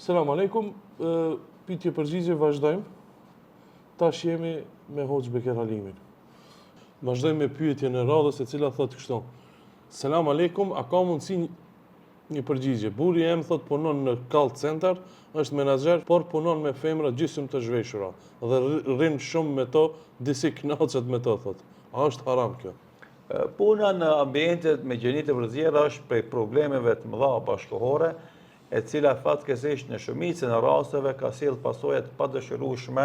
Selam aleikum, pyetje përgjigje vazhdojmë. Tash jemi me Hoxh Beker Halimin. Vazhdojmë me pyetjen e radhës e cila thotë kështu. Selam aleikum, a ka mundësi një përgjigje? Burri im thot punon në call center, është menaxher, por punon me femra gjysmë të zhveshura dhe rrin shumë me to, disi kënaqet me to thot. A është haram kjo? Puna në ambientet me gjeni të vërzjera është prej problemeve të mëdha bashkëkohore, e cila fatkeqësisht në shumicën e rasteve ka sjell pasoja të padëshirueshme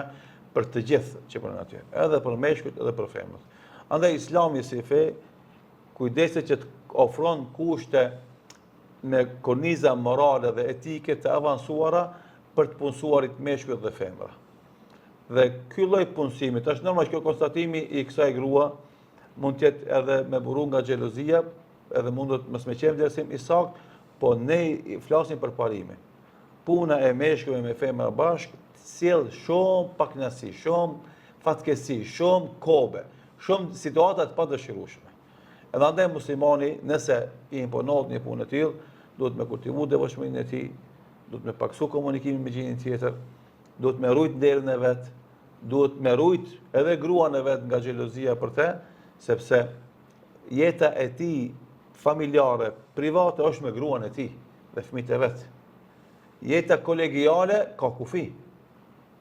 për të gjithë që punojnë atje, edhe për meshkujt edhe për femrat. Andaj Islami si fe kujdeset që të ofron kushte me korniza morale dhe etike të avancuara për të punësuarit meshkujt dhe femra. Dhe ky lloj punësimi, tash normalisht kjo konstatimi i kësaj grua mund të jetë edhe me buru nga xhelozia, edhe mundet mos me qenë vlerësim i saktë, po ne flasim për parimin. Puna e meshkujve me femra bashkë sjell shumë pakënaqësi, shumë fatkeqësi, shumë kobe, shumë situata të padëshirueshme. Edhe andaj muslimani, nëse i imponohet një punë e tillë, duhet me kultivu devotshmërinë e tij, duhet me paksu komunikimin me gjinin tjetër, duhet me rujt nderin e vet, duhet me rujt edhe gruan e vet nga xhelozia për te, sepse jeta e tij familjare, private është me gruan e tij dhe fëmijët e vet. Jeta kolegiale ka kufi.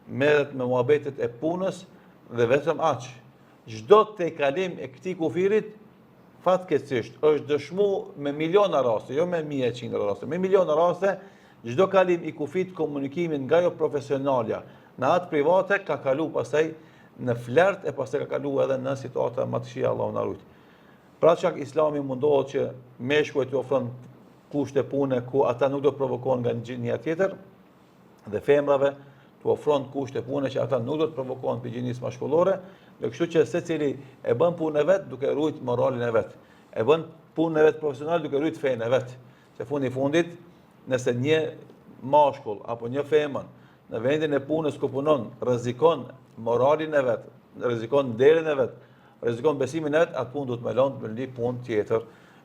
Merret me muhabetet e punës dhe vetëm aq. Çdo tejkalim e këtij kufirit fatkeqësisht është dëshmu me miliona raste, jo me 100 raste, me miliona raste, çdo kalim i kufit komunikimin nga jo profesionalja në atë private ka kalu pastaj në flert e pastaj ka kalu edhe në situata më të këqija, Allahu na ruaj. Pra çka Islami mundohet që meshkujt të ofron kushte pune ku ata nuk do të provokohen nga gjinja tjetër dhe femrave të ofron kushte pune që ata nuk do të provokohen për gjinisë mashkullore, dhe kështu që secili e bën punën e vet duke ruajt moralin e vet. E bën punën e vet profesional duke ruajt fenë e vet. Se fundi fundit, nëse një mashkull apo një femër në vendin e punës ku punon rrezikon moralin e vet, rrezikon nderin e vet, rrezikon besimin e vet, atë punë duhet me lënë për një punë tjetër.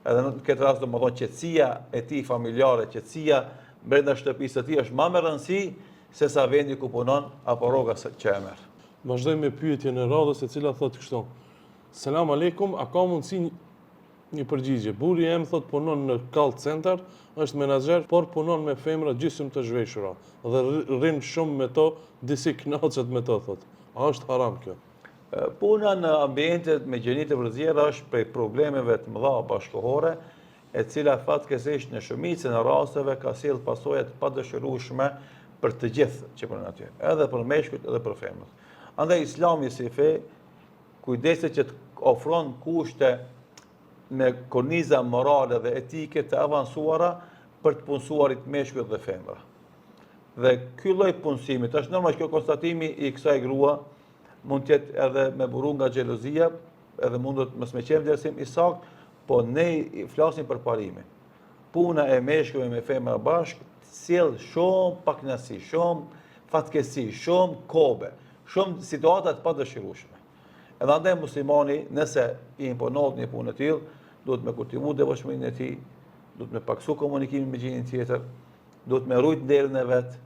Edhe në këtë rast domethënë qetësia e tij familjare, qetësia brenda shtëpisë së tij është më e rëndësishme se sa vendi ku punon apo rroga që e merr. Vazhdojmë me pyetjen e radhës e cila thotë kështu. Selam aleikum, a ka mundësi një përgjigje? Burri im thot punon në call center, është menaxher, por punon me femra gjysmë të zhveshura dhe rrin shumë me to, disi kënaqet me to thot. A është haram kjo? Puna në ambientet me gjeni të vërzjera është prej problemeve të mëdha bashkëkohore, e cila fatkeqësisht në shumicën e rasteve ka sjell pasoja të padëshirueshme për të gjithë që punojnë atje, edhe për meshkujt edhe për femrat. Andaj Islami si fe kujdeset që të ofron kushte me korniza morale dhe etike të avancuara për të punësuarit meshkujt dhe femra. Dhe ky lloj punësimi, tash normalisht kjo konstatimi i kësaj grua mund të jetë edhe me buru nga xhelozia, edhe mundet mos me qenë vlerësim i saktë, po ne flasim për parimin. Puna e meshkujve me femra bashkë sjell shumë pakënaqësi, shumë fatkeqësi, shumë kobe, shumë situata të padëshirueshme. Edhe andaj muslimani, nëse i imponohet një punë e tillë, duhet me kultivu devotshmërinë e tij, duhet me paksu komunikimin me gjinin tjetër, duhet me rujt nderin e vet,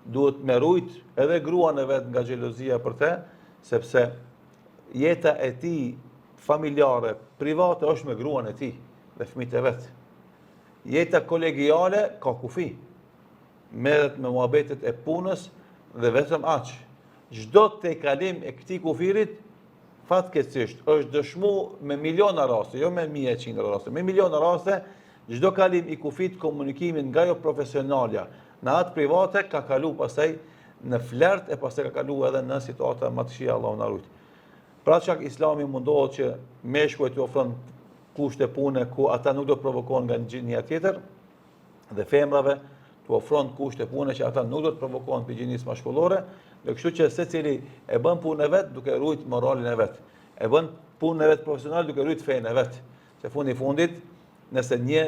duhet me rujt edhe gruan e vet nga xhelozia për te, sepse jeta e tij familjare, private është me gruan e tij dhe fëmijët e vet. Jeta kolegiale ka kufi. Merret me muhabetet e punës dhe vetëm aq. Çdo tejkalim e këtij kufirit fatkeqësisht është dëshmu me miliona raste, jo me 100 raste, me miliona raste, çdo kalim i kufit komunikimin nga jo profesionalja në atë private ka kalu pastaj në flert e pastaj ka kalu edhe në situata më të këqija, Allahu na ruaj. Pra çka Islami mundohet që meshkujt të ofron kushte pune ku ata nuk do të provokohen nga gjinja tjetër dhe femrave të ofron kushte pune që ata nuk do të provokohen për gjinisë mashkullore, dhe kështu që secili e bën punën e vet duke ruajt moralin e vet. E bën punën e vet profesional duke ruajt fenë e vet. Se fundi fundit, nëse një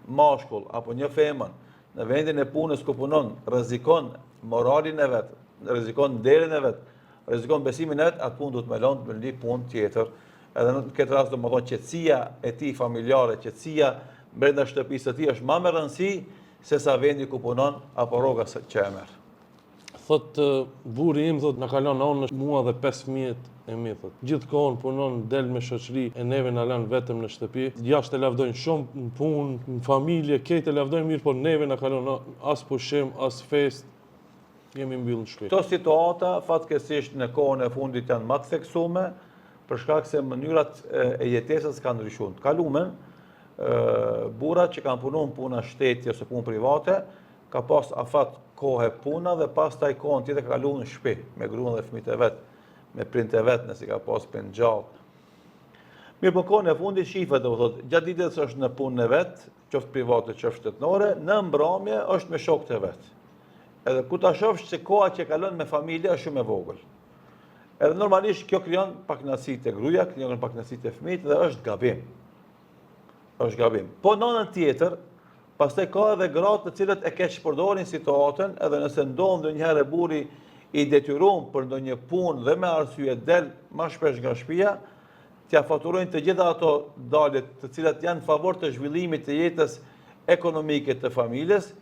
mashkull apo një femër në vendin e punës ku punon rrezikon moralin e vet, rrezikon nderin e vet, rrezikon besimin e vet, atë punë duhet me lënë për një punë tjetër. Edhe në këtë rast domethënë qetësia e tij familjare, qetësia brenda shtëpisë së tij është më e rëndësishme se sa vendi ku punon apo rroga që e merr. Thot burri im thot na kalon nonën mua dhe 5 fëmijët e mi thot. Gjithkohon punon, del me shoqëri, e neve na lën vetëm në shtëpi. Jashtë e lavdojnë shumë në punë, në familje, këtë e lavdojnë mirë, por neve na kalon as pushim, as fest. Jemi mbyllë në shtëpi. Këto situata fatkeqësisht në kohën e fundit janë më të theksume për shkak se mënyrat e jetesës kanë ndryshuar. Të kalumen, burrat që kanë punuar puna shteti ose punë private, ka pas afat kohë puna dhe pastaj kohën tjetër ka kaluar në shtëpi me gruan dhe fëmijët e vet, me prindët e vet nëse ka pas prind gjallë. Mirë, po kohën e fundit shifet, do thotë, gjatë ditës është në punën e vet, qoftë private, qoftë shtetënore, në mbrëmje është me shokët e vet. Edhe ku ta shohësh se koha që kalon me familje është shumë e vogël. Edhe normalisht kjo krijon pakënaqësi te gruaja, krijon pakënaqësi te fëmijët dhe është gabim. Është gabim. Po në anën tjetër, pastaj ka edhe gratë të cilët e keq përdorin situatën, edhe nëse ndodh ndonjëherë burri i detyruar për ndonjë punë dhe me arsye del më shpesh nga shtëpia, t'ia faturojnë të gjitha ato daljet të cilat janë në favor të zhvillimit të jetës ekonomike të familjes,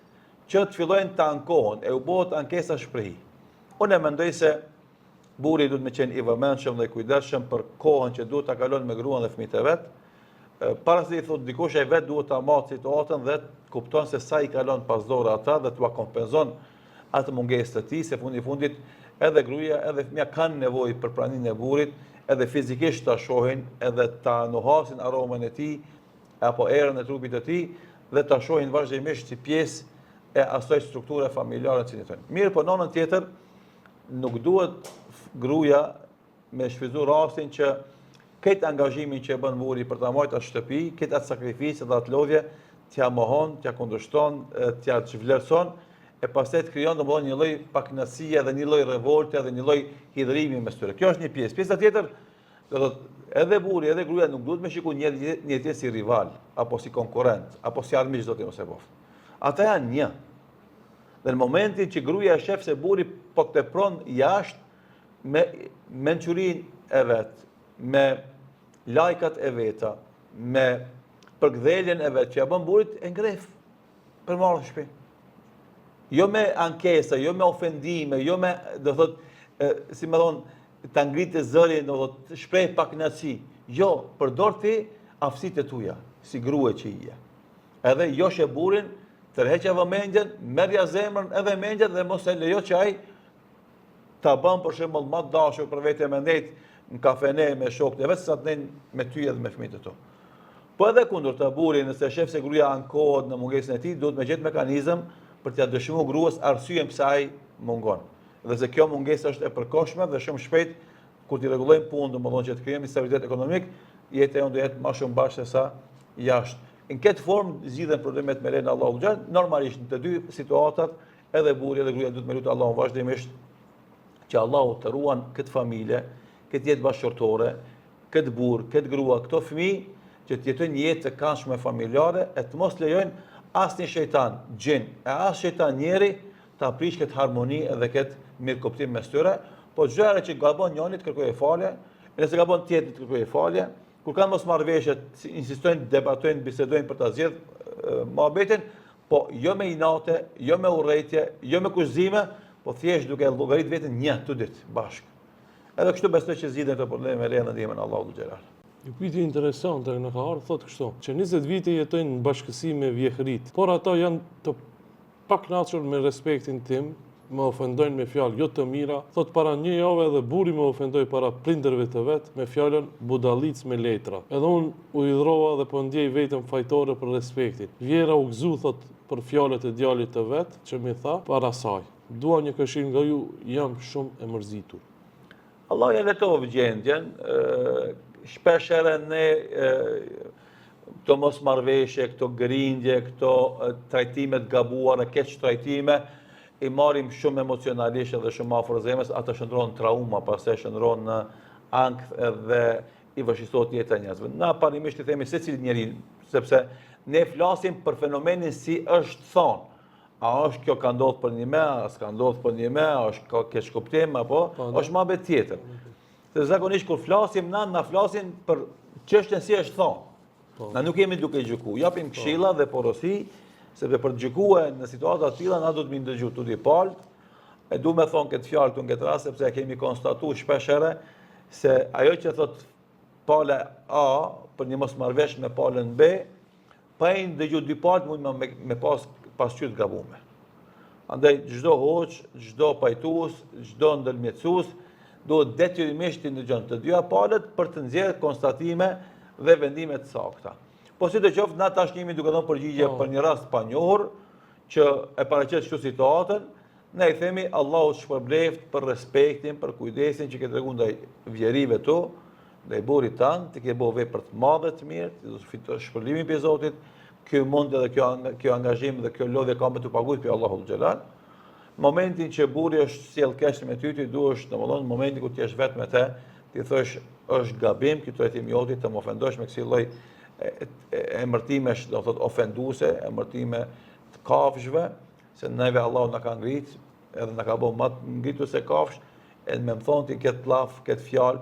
që të fillojnë të ankohen, e u bëhet ankesa shprehi. Unë e mendoj se burri duhet me qenë i vëmendshëm dhe i kujdesshëm për kohën që duhet ta kalon me gruan dhe fëmijët e vet. Para se i thot dikush, ai vet duhet ta marrë situatën dhe kupton se sa i kalon pas dora ata dhe t'ua kompenzon atë mungesë të tij, se fundit edhe gruaja edhe fëmia kanë nevojë për praninë e burrit, edhe fizikisht ta shohin, edhe ta nuhasin aromën e tij apo erën e trupit të tij dhe ta shohin vazhdimisht si pjesë e asoj strukture familjare që jetojnë. Mirë, po në anën tjetër nuk duhet gruaja me shfrytzu rastin që këtë angazhimin që e bën burri për ta marrë atë shtëpi, këtë atë sakrificë dhe atë lodhje, t'ja mohon, t'ja kundërshton, t'ja çvlerëson, e pastaj të krijon domosdoshmë një lloj pakënaqësie dhe një lloj revolte dhe një lloj hidhrimi mes tyre. Kjo është një pjesë. Pjesa tjetër, do thotë, edhe burri edhe gruaja nuk duhet me shikuar një tjetër si rival, apo si konkurrent, apo si armiq do të mos e bëf. Ata janë një. Dhe në momentin që gruaja shef se burri po tepron jashtë me mençurinë e vet, me lajkat e veta, me përkthjeljen e vet që ja bën burrit, e ngref për marrë në shtëpi. Jo me ankesa, jo me ofendime, jo me, do thotë, si më thon, ta ngritë zërin, do thotë, shpreh pakënaqësi. Jo, përdor ti aftësitë e tuaja, si grua që je. Edhe joshe burrin, tërheqja vëmendjen, merrja zemrën edhe mendjen dhe mos e lejo që ai ta bën për shembull më dashur për vete me net në kafene me shokët e vet, sa të nen me ty edhe me fëmijët e tu. Po edhe kundërta burri, nëse shef se gruaja ankohet në mungesën e tij, duhet me gjetë mekanizëm për t'ia dëshmuar gruas arsyen pse ai mungon. Dhe se kjo mungesë është e përkohshme dhe shumë shpejt kur ti rregullojmë punën, domethënë që të krijojmë stabilitet ekonomik, jeta jonë do jetë më shumë bashkë se sa jashtë. Në këtë formë zgjidhen problemet me lenë Allahu xhan. Normalisht në të dy situatat edhe burri edhe gruaja duhet me lutë Allahun vazhdimisht që Allahu të ruan këtë familje, këtë jetë bashkëtorë, këtë burr, këtë grua, këto fëmijë që të jetojnë një jetë të këndshme familjare, e të mos lejojnë asnjë shejtan, gjin, e as shejtan njeri ta prish këtë harmoni edhe këtë mirëkuptim mes tyre, po çdo herë që gabon njëri të kërkojë falje, nëse gabon tjetri të kërkojë falje. Kur kanë mosmarrëveshje, insistojnë, debatojnë, bisedojnë për ta zgjedhur mohabetin, po jo me inate, jo me urrëtie, jo me kushzime, po thjesht duke llogarit veten një të ditë bashkë. Edhe kështu besoj që zgjidhen këto probleme me lejen e ndihmën Allahu xhelal. Një pyetje interesante në ka ardhur thotë kështu, që 20 vite jetojnë në bashkësi me vjehrit, por ata janë të pakënaqur me respektin tim, më ofendojnë me fjalë jo të mira, thot para një jave edhe burri më ofendoi para prindërve të vet me fjalën budallic me letra. Edhe unë u hidhrova dhe po ndjej vetëm fajtore për respektin. Vjera u gëzu thot për fjalët e djalit të vet që më tha para saj. Dua një këshill nga ju, jam shumë e mërzitur. Allah ja letovë gjendjen, shpesh herë ne këto mosmarrëveshje, këto grindje, këto trajtime të gabuara, keq trajtime, i marrim shumë emocionalisht dhe shumë afër zemrës, ata shndron trauma, pastaj shndron në ankth edhe i vështirësohet jeta e njerëzve. Na parimisht i themi secili njeri, sepse ne flasim për fenomenin si është thonë. A është kjo ka ndodhur për një me, a s'ka ndodhur për një me, a është ka keq kuptim apo është më tjetër. Se zakonisht kur flasim na flasim për çështjen si është thonë. Na nuk jemi duke gjykuar, japim këshilla dhe porosi Sepse për të gjykuar në situata të tilla na duhet më ndëgju tuti palët, e du me thonë këtë fjalë këtu në këtë rast, sepse kemi konstatuar shpeshherë se ajo që thot pala A për një mosmarrëveshje me palën B, pa i ndëgju dy palët mund me pasqyrë të gabuar. Andaj çdo hoç, çdo pajtues, çdo ndërmjetësues duhet detyrimisht të ndëgjon të dyja palët për të nxjerrë konstatime dhe vendime të sakta. Po sidoqoftë na tash jemi duke dhënë përgjigje për një rast pa njohur që e paraqet kështu situatën, ne i themi Allahu shpërbleft për respektin, për kujdesin që ke treguar ndaj vjerive tu, ndaj burrit tan, ti ke bërë vepër të madhe të mirë, ti do të fitosh shpërblimin prej Zotit. Kjo mund edhe kjo angazhim dhe kjo lodhje ka me të paguajtur për Allahu xhelal. Momentin që burri është sjell keq me ty, ti duhesh domethënë momentin kur ti je vetë me të, ti thosh është gabim, ky trajtim joti të më ofendosh me kësaj lloj emërtimesh, do thotë ofenduese, emërtime të kafshëve, se neve Allahu na ka ngrit, edhe na ka bërë më të ngritur se kafsh, edhe më thon ti këtë llaf, këtë fjalë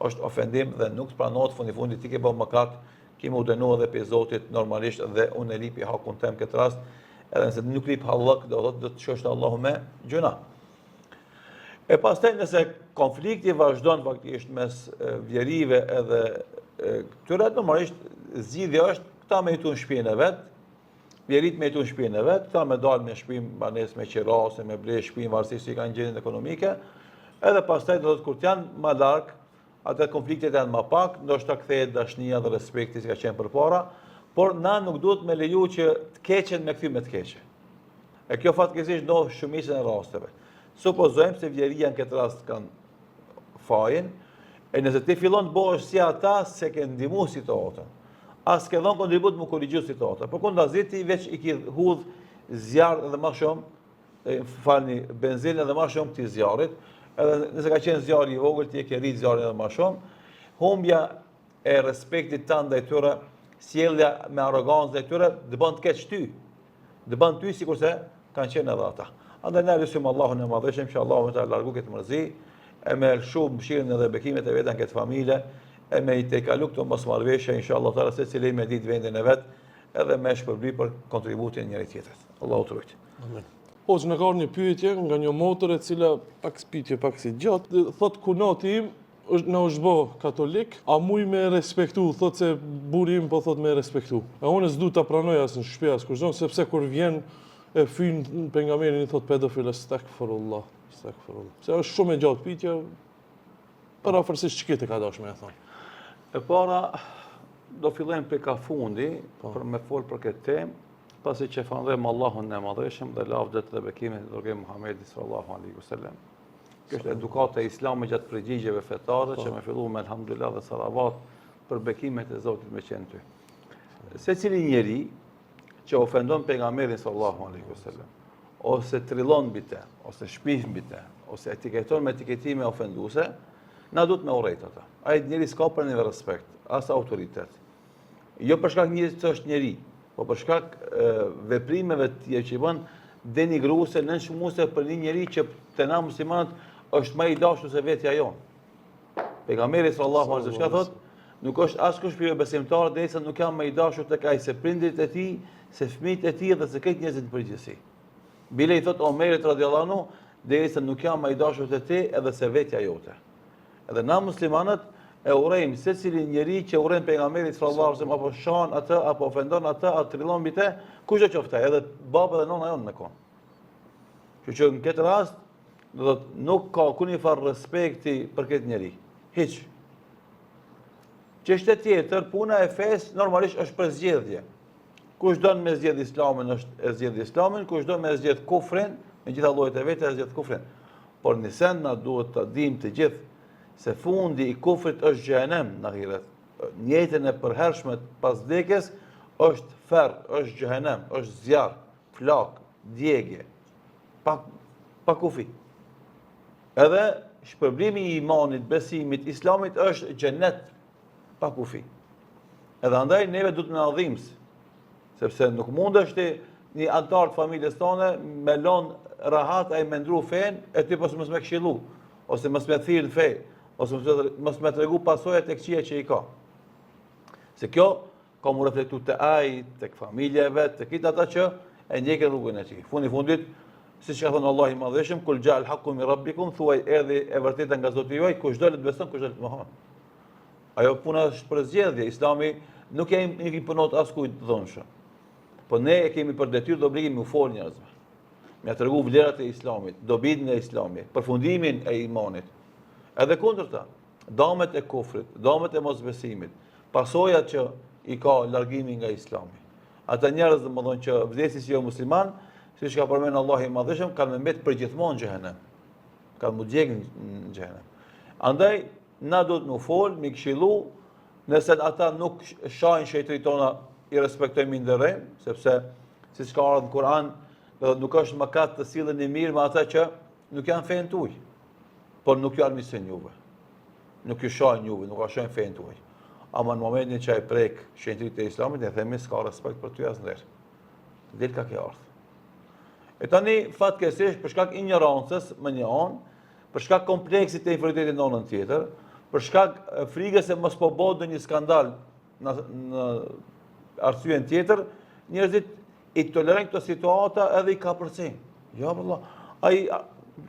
është ofendim dhe nuk të pranohet fundi ti ke bërë mëkat, kemi u dënuar edhe për Zotit normalisht dhe unë e lipi hakun tem këtë rast, edhe nëse nuk lip hallak, do të çështë Allahu me gjuna. E pastaj nëse konflikti vazhdon faktikisht mes vjerive edhe këtyre, normalisht zgjidhja është këta me jetu në shtëpinë e vet, vjerit me jetu në shtëpinë e vet, këta me dalë me shtëpinë banesë me qirase, me ble shtëpinë varësisht si kanë gjendjen ekonomike, edhe pastaj do të kur janë më larg, atë konfliktet janë më pak, ndoshta kthehet dashnia dhe respekti që ka qenë përpara, por na nuk duhet me leju që të keqen me kthy me të keqe. E kjo fatkeqësisht ndodh shumicën e rasteve. Supozojmë se vjeria në këtë rast kanë fajin, e nëse ti fillon të bëhesh si ata se ke ndihmuar situatën, as ke dhënë kontribut më korrigju situatën. Përkundazi ti veç i ke hudh zjarr edhe më shumë, falni, benzinë edhe më shumë këtij zjarrit, edhe nëse ka qenë zjarri i vogël, ti e ke rrit zjarrin edhe më shumë, humbja e respektit tënd ndaj tyre, sjellja me arrogancë ndaj tyre, të bën të keq ty. Të bën ty sikurse kanë qenë edhe ata. Andaj ne lutim Allahun e Madhëshëm që Allahu ta largu këtë mërzi, e me shumë mëshirën edhe bekimet e veta në këtë familje, e me i tejkalu këto mosmarrëveshje inshallah taala secili me ditë vendin e vet, edhe me shpërblim për kontributin njëri tjetrit. Allahu të rujt. Amen. Hoxh në ka një pyetje nga një motër e cila pak spitje pak si gjatë, thot kunati im në është bë katolik, a muj me respektu, thot se buri im po thot me respektu. E unë s'du ta pranoj as në shtëpi as kurrë, sepse kur vjen e fyn pejgamberin i thot pedofil, astaghfirullah. Se është shumë e gjatë pyetja, për afërsisht ç'kete ka dashur më thon. E para do fillojmë prej ka fundi për me fol për këtë temë, pasi që falënderojmë Allahun e Madhëshëm dhe lavdet dhe bekimet e dërguar Muhamedit sallallahu alaihi wasallam. Kjo është edukata e Islamit gjatë përgjigjeve fetare që më filluam me elhamdulillah dhe salavat për bekimet e Zotit me qenë ty. Secili njeri që ofendon pejgamberin sallallahu alaihi wasallam, ose trillon mbi të, ose shpif mbi të, ose etiketon me etiketime ofenduese, na duhet me urrejt ata. Ai njeri s'ka për ne respekt, as autoritet. Jo për shkak njëri që është njeri, po për shkak veprimeve të tjera që bën denigruese, nënshmuese për një njeri që te na muslimanët është më i dashur se vetja jon. Pejgamberi sallallahu alaihi wasallam thotë, nuk është askush prej besimtarëve derisa nuk janë më i dashur tek ai se prindrit e tij, se fëmijët e tij dhe se këtë njerëzit në përgjithësi. Bile i thotë Omerit radhiyallahu anhu, derisa nuk janë më i dashur te ti edhe se vetja jote. Edhe na muslimanët e urrejmë secili njeri që urren pejgamberit sallallahu alaihi wasallam apo shan atë apo ofendon atë apo trillon mbi të, kush do qoftë, edhe baba dhe nona jonë në kon. Kështu që në këtë rast do thotë nuk ka kuni far respekti për këtë njeri. Hiç. Çështja tjetër, puna e fesë normalisht është për zgjedhje. Kush don me zgjedh Islamin është e zgjedh Islamin, kush don me zgjedh kufrin, me gjitha llojet e vetë e zgjedh kufrin. Por në sen na duhet të dimë të gjithë se fundi i kufrit është xhenem në ahiret. Në jetën e përhershme pas vdekjes është ferr, është xhenem, është zjarr, flak, djegje, pa kufi. Edhe shpërblimi i imanit, besimit, islamit është xhenet pa kufi. Edhe andaj neve duhet të na adhims, sepse nuk mund është një antar të familjes tonë me lon rahat ai me ndru fen e ti pas mos me këshillu, ose mos me thirr fe, ose mos me tregu pasojat e këqija që i ka. Se kjo ka mu reflektu të ai, tek familja e vet, tek ata që e ndjekin rrugën e tij. Fundi fundit, siç ka thënë Allahu i Madhëshëm, kul ja'al haqqu min rabbikum, thuaj erdhi e vërteta nga Zoti juaj, kushdo të beson, kushdo të mohon. Ajo puna është për zgjedhje. Islami nuk i punot askujt të dhunshëm. Po ne e kemi për detyrë dhe obligim u fol njerëzve. Me tregu vlerat e Islamit, dobitën e Islamit, përfundimin e imanit. Edhe kundërta, damet e kufrit, damet e mosbesimit, pasojat që i ka largimi nga Islami. Ata njerëz domethënë që vdesin si jo musliman, siç ka përmendur Allahu i Madhëshëm, kanë mbet përgjithmonë në xhehenem. Kanë mundjek në xhehenem. Andaj na duhet në fol, mi këshillu, nëse ata nuk shahin shejtërit tona, i respektojmë, i nderojmë, sepse siç ka ardhur në Kur'an, nuk është mëkat të sillen i mirë me ata që nuk janë fen tuaj, por nuk ju armiqsin juve. Nuk ju shohin juve, nuk shohin fen tuaj. Ama në momentin që ai prek shenjtërit e Islamit, ne themi s'ka respekt për ty as nder. Del ka ke ardhur. E tani fatkeqësisht për shkak ignorancës më një anë, për shkak kompleksit të inferiorit në anën tjetër, për shkak frikës se mos po bëhet ndonjë skandal në arsyen tjetër, njerëzit i tolerojnë këto situata edhe i kapërcejnë. Ja valla, ai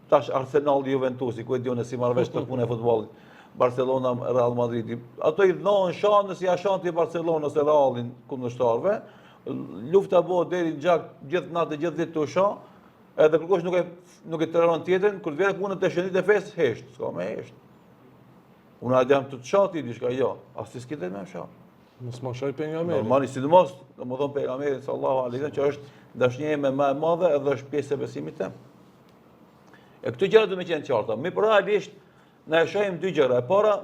tash Arsenal Juventusi, ku e diun se si marrëvesh të punë e futbollit, Barcelona Real Madridi. Ato i dhënon shanë si ja shanë ti Barcelona ose Realin kundërshtarëve. Lufta bëhet deri në gjak gjithë natë gjithë ditë të shoh, edhe kërkosh nuk e toleron tjetrin, kur vjen puna te shëndet e fesë hesht, s'ka më hesht. Unë a jam të çati diçka, jo, as ti s'ke më shoh. Mos më shoj pejgamberin. Normali sidomos, domethënë pejgamberi sallallahu alaihi wasallam që është dashnia më e madhe edhe është pjesë e besimit tim. E këto gjëra do të më qenë qarta. Mi realisht na e shohim dy gjëra. E para,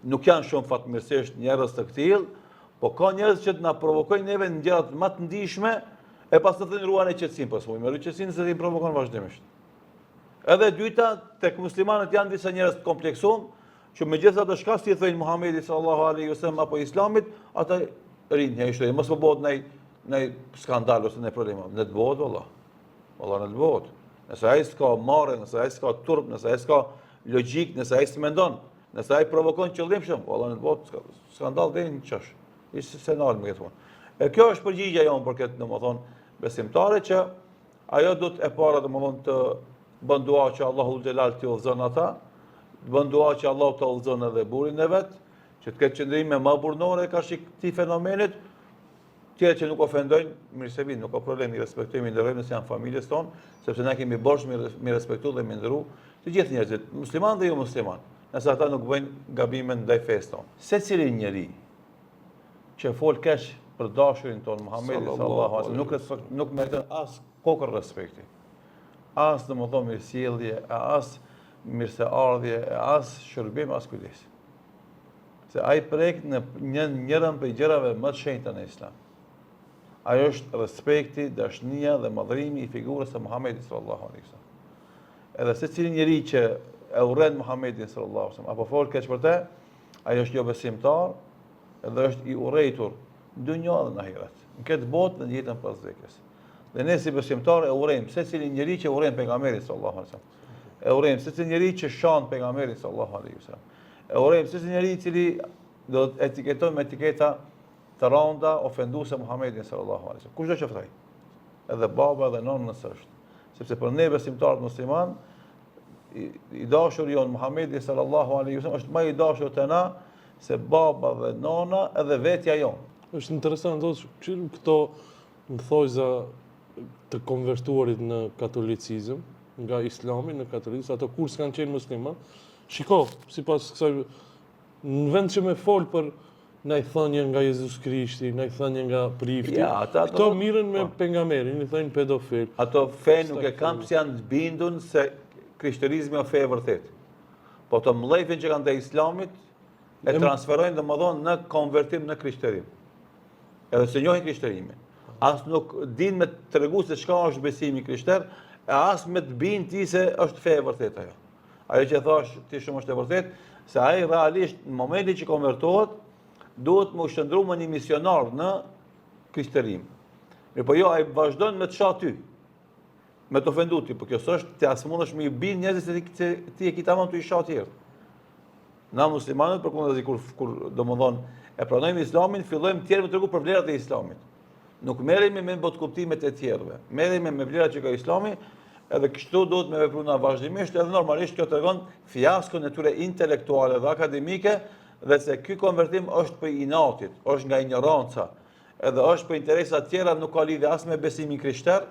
nuk janë shumë fatmirësisht njerëz të tillë, po ka njerëz që na provokojnë neve në gjëra më të ndihshme, e pas të thënë ruani qetësinë, po s'mund me qetësinë se i provokon vazhdimisht. Edhe e dyta, tek muslimanët janë disa njerëz të kompleksuar, që megjithatë shka si thënë Muhamedi sallallahu alaihi wasallam apo Islamit, ata rinë e shtojnë, mos po bëhet ndaj skandal ose ndaj problema. Ne të bëhet valla. Valla ne të bëhet. Nëse ai s'ka marrë, nëse ai s'ka turp, nëse ai s'ka logjik, nëse ai s'mendon, nëse ai provokon qëllimshëm, valla ne të bëhet skandal deri në çash. Ishte scenar më këtu. E kjo është përgjigjja jonë për këtë, domethënë, besimtare që ajo do të e para domethënë të bën dua që Allahu xhelal t'i udhëzon ata, të bën dua që Allahu të udhëzon edhe burrin e vet, që të ketë qëndrim me më burnore ka shik këtij fenomenit, tjerë që nuk ofendojnë, mirë se vinë, nuk ka problem, i respektojmë, i nderojmë nëse janë familjes tonë, sepse ne kemi borxh mi respektu dhe mi nderu të gjithë njerëzit, musliman dhe jo musliman, nëse ata nuk bëjnë gabime ndaj fesë tonë. Secili njeri që fol keq për dashurin tonë Muhamedi sallallahu alaihi wasallam nuk meriton as kokër respekti. As domethënë mirësjellje, as mirëseardhje, as shërbim, as kujdes. Se ai prek në njërën për gjërave më të shenjta në Islam. Ajo është respekti, dashnia dhe madhrimi i figurës së Muhamedit sallallahu alaihi wasallam. Edhe secili njeri që e urren Muhamedit sallallahu alaihi wasallam apo fol keq për të, ai është jo besimtar, edhe është i urrejtur në dunjë dhe në ahiret. Në këtë botë në jetën pas vdekjes. Dhe ne si besimtarë e urrejmë secili njeri që urren pejgamberin sallallahu alaihi wasallam. E urrejmë secili njeri që shan pejgamberin sallallahu alaihi wasallam. E urrejmë secili njeri i cili do të etiketojmë me etiketa të rënda ofenduese Muhamedit sallallahu alaihi wasallam. Kushdo qoftë ai. Edhe baba edhe nona nëse është. Sepse për ne besimtarët musliman, i dashur jon Muhamedi sallallahu alaihi wasallam është më i dashur te na se baba dhe nona edhe vetja jonë. Është interesant që këto thojza të konvertuarit në katolicizëm, nga islami në katolicizëm, ato kur s'kanë qenë musliman, shiko, sipas kësaj, në vend që me fol për na i thënje nga Jezus Krishti, na i thënje nga prifti, këto mirën me pejgamberin, i thënë pedofil. Ato fe nuk e kanë pse janë të bindun se krishterizmi o fe e vërtet. Po të mlefin që kanë të islamit, e transferojnë domethënë në konvertim në krishterim. Edhe se njohin krishterimin. As nuk din me të tregu se çka është besimi krishter, e as me të bin ti se është fe e vërtet ajo. Ajo që thash ti shumë është e vërtet, se ai realisht në momentin që konvertohet, duhet më shëndru më një misionar në krishterim. Mirë po jo, ai vazhdon me të shoh ty, me të ofendu ty, po kjo s'është ti as mundesh me i bin njerëzit se ti e ke tamam të i shoh tjerë. Na muslimanët përkundërzi kur domethënë e pranojmë islamin, fillojmë tjerë me tregu për vlerat e islamit. Nuk merremi me botkuptimet e tjerëve. Merremi me vlerat që ka Islami, edhe kështu duhet me vepruna vazhdimisht, edhe normalisht kjo tregon fiaskon e tyre intelektuale dhe akademike, dhe se ky konvertim është për inatit, është nga ignoranca, edhe është për interesa tjera, nuk ka lidhje as me besimin krishter,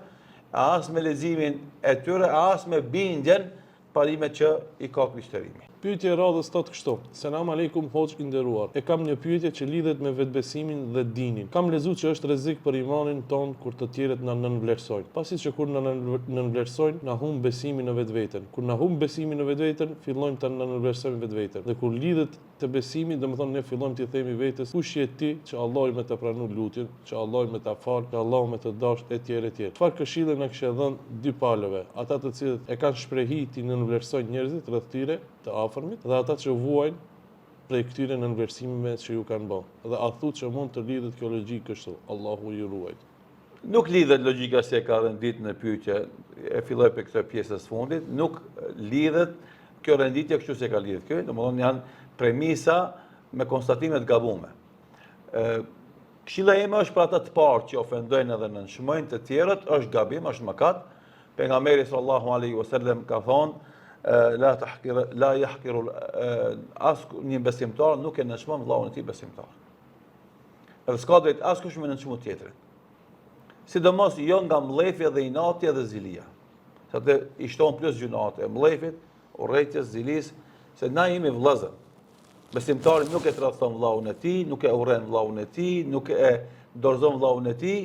as me leximin e tyre, as me bindjen parimet që i ka krishterimi. Pyetje e radhës thot kështu: Selam aleikum hoxh i nderuar. E kam një pyetje që lidhet me vetbesimin dhe dinin. Kam lexuar që është rrezik për imanin ton kur të tjerët na nënvlerësojnë. Pasi që kur na nënvlerësojnë, na humb besimin në vetveten. Kur na humb besimin në vetveten, fillojmë të nënvlerësojmë vetveten. Dhe kur lidhet te besimi, domethënë ne fillojmë të themi vetes, kush je ti që Allahu më të pranoj lutjen, që Allahu më të fal, që Allahu më të dash etj etj. Çfarë këshille na kishte dhënë dy palëve, ata të cilët e kanë shprehiti nënvlerësojnë njerëzit rreth tyre të afërmit dhe ata që vuajnë prej këtyre nënvlerësimeve që ju kanë bërë. Dhe a thutë që mund të lidhet kjo logjikë kështu? Allahu ju ruaj. Nuk lidhet logjika si e ka rendit në pyetje, e filloj për këtë pjesës fundit, nuk lidhet kjo renditje kështu si e ka lidhet kjo, domethënë janë premisa me konstatimet gabume. Këshilla ime është për ata të parë që ofendojnë edhe nënshmojnë të tjerët, është gabim, është mëkat. Pejgamberi sallallahu alaihi wasallam ka thonë la yahqiru një besimtar nuk e nënshmon vllahun e tij besimtar. Edhe s'ka drejt askush me nënshmu tjetrin. Sidomos jo nga mllëfi dhe inati dhe zilia. Sa të i shton plus gjunate e mllëfit, urrëties, zilis, se na jemi vëllezër. Besimtari nuk e tradhton vllahun e tij, nuk e urren vllahun e tij, nuk e dorëzon vllahun e tij,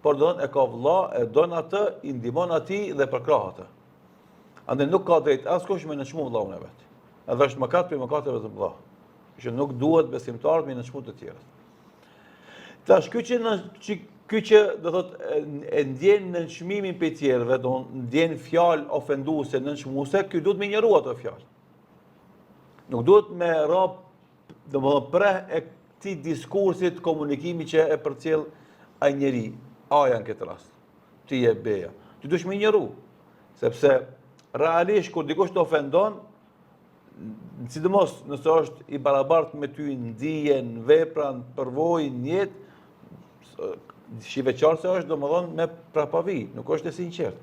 por e ka vëlla, e don atë, i ndihmon atij dhe përkrah atë. Andaj nuk ka drejt askush me nënshmu vllahun e vet. Edhe është mëkat për mëkateve të mëdha. Që nuk duhet besimtarët me nënshmu të tjerët. Tash ky që do thotë e ndjen nënshmimin për tjerëve, do ndjen fjalë ofenduese, nënshmuese, ky duhet me injoru ato fjalë. Nuk duhet me rap, domethënë preh e këtij diskursit, komunikimi që e përcjell ai njeri, aja në këtë rast. Ti e beja. Ti duhet me injoru, sepse realisht kur dikush të ofendon, sidomos nëse është i barabartë me ty në dijen, në veprën, përvojën, në jetë, shiveqarë se është domethënë me prapavi, nuk është e sinqert.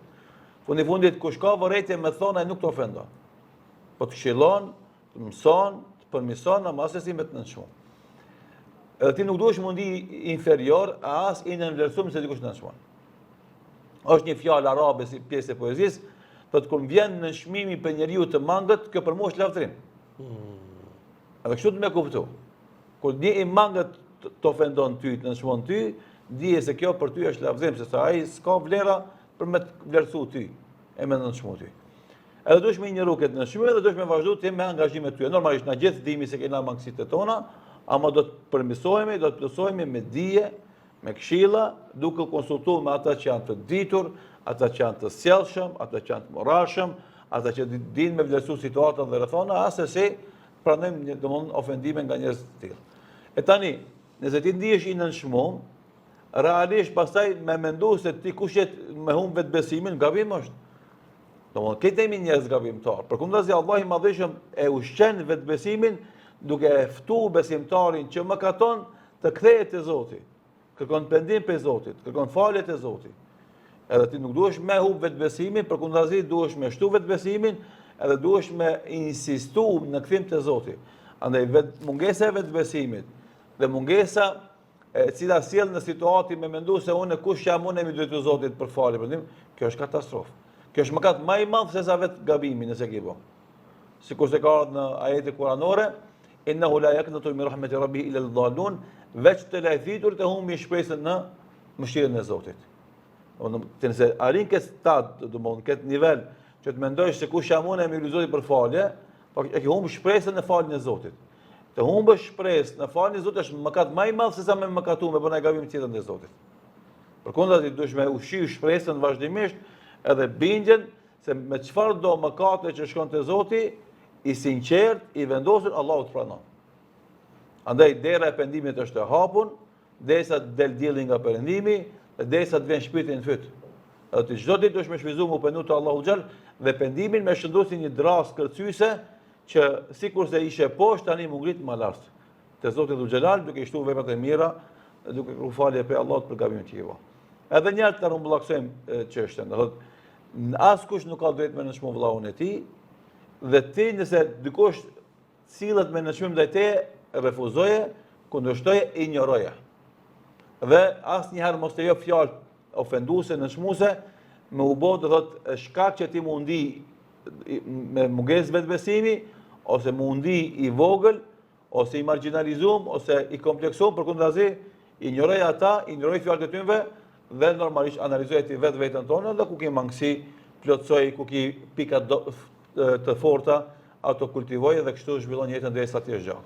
Fundi fundit kush ka vërejtje me thonë ai nuk të ofendon. Po të këshillon, të mëson, të përmison, ama asesi me të nënshmu. Edhe ti nuk duhesh mundi inferior, as i nënvlerësuar se dikush nënshmon. Është një fjalë arabe si pjesë e poezisë, thotë kur vjen nënshmimi për njeriu të mangët, kjo për mua është lavdrim. Edhe kështu të më kuptu. Kur një i mangët të ofendon ty, të nënshmon ty, dije se kjo për ty është lavdrim, se ai s'ka vlera për me të vlerësu ty, e me nënshmu ty. Edhe duhesh me injoru këtë nënshmim dhe duhesh me vazhdu të me angazhimet ty. Normalisht na gjithë dimi se kena mangësitë tona, ama do të përmirësohemi, do të plotësohemi me dije, me këshilla, duke konsultuar me ata që janë të ditur, ata që janë të sjellshëm, ata që janë të moralshëm, ata që dinë me vlerësu situatën dhe rrethona, asesi pranojmë domthonë ofendime nga njerëz të tillë. E tani, nëse ti ndihesh i nënshmuar, realisht pastaj me mendu se ti kush jet me humb vetbesimin, gabim është. Domthonë këtë jemi njerëz gabimtar. Përkundazi Allahu i Madhëshëm e ushqen vetbesimin duke e ftuar besimtarin që mëkaton të kthehet te Zoti. Kërkon pendim pe Zotit, kërkon falje te Zoti. Edhe ti nuk duhesh me humb vetbesimin, përkundazi duhesh me shtu vetbesimin, edhe duhesh me insistu në kthim te Zoti. Andaj mungesa e vetbesimit dhe mungesa e cila sjell në situatë me mendu se unë kush jam unë me drejtu Zotit për falje për ndim, kjo është katastrofë. Kjo është mëkat më i madh se sa vetë gabimi nëse ke bë. Sikur se ka në ajete kuranore, innahu la yaqnatu min rahmati rabbih illa al-dhallun, veç të lajfitur të humbi shpresën në mëshirën e Zotit. Domethënë nëse arrin këtë stad, domethënë këtë nivel që të mendosh se kush jam unë me Zotit për falje, po e ke humb shpresën në faljen e Zotit. Të humbësh shpresë në faljen e Zotit është mëkat më i madh se sa me mëkatu me bëna gabim tjetër ndaj Zotit. Përkundazi duhesh me ushqy shpresën vazhdimisht, edhe bindjen se me çfarë do mëkate që shkon te Zoti, i sinqert, i vendosur, Allahu të pranon. Andaj dera e pendimit është e hapur, derisa të del dielli nga perëndimi, dhe derisa të vjen shpirti në fyt. Edhe ti çdo ditë duhesh me shfrytzuar me penut te Allahu xhall dhe pendimin me shëndosh si një dras kërcyse që sikur se ishe poshtë tani më ngrit më lart. Te Zoti Dhul Xhelal duke i shtuar veprat e mira duke kërkuar falje për Allahut për gabimet që i bë. Edhe një herë të rrumbullaksojmë çështën, do thotë askush nuk ka drejt me nënshmu vllahun e tij, dhe ti nëse dikush sillet me nënshmim ndaj teje, refuzoje, kundërshtoje, injoroje. Dhe asnjëherë mos të jep fjalë ofenduese, nënshmuese, me u bë do thotë shkak që ti mundi me mungesë vetbesimi, ose mundi i vogël, ose i marginalizum, ose i kompleksum, përkundazi, injoroj ata, injoroj fjalët e tyre dhe normalisht analizoj ti vetë vetën tonë dhe ku ke mangësi, plotsoj, ku ke pika të forta, ato kultivoj dhe kështu zhvillon jetën derisa të jesh gjallë.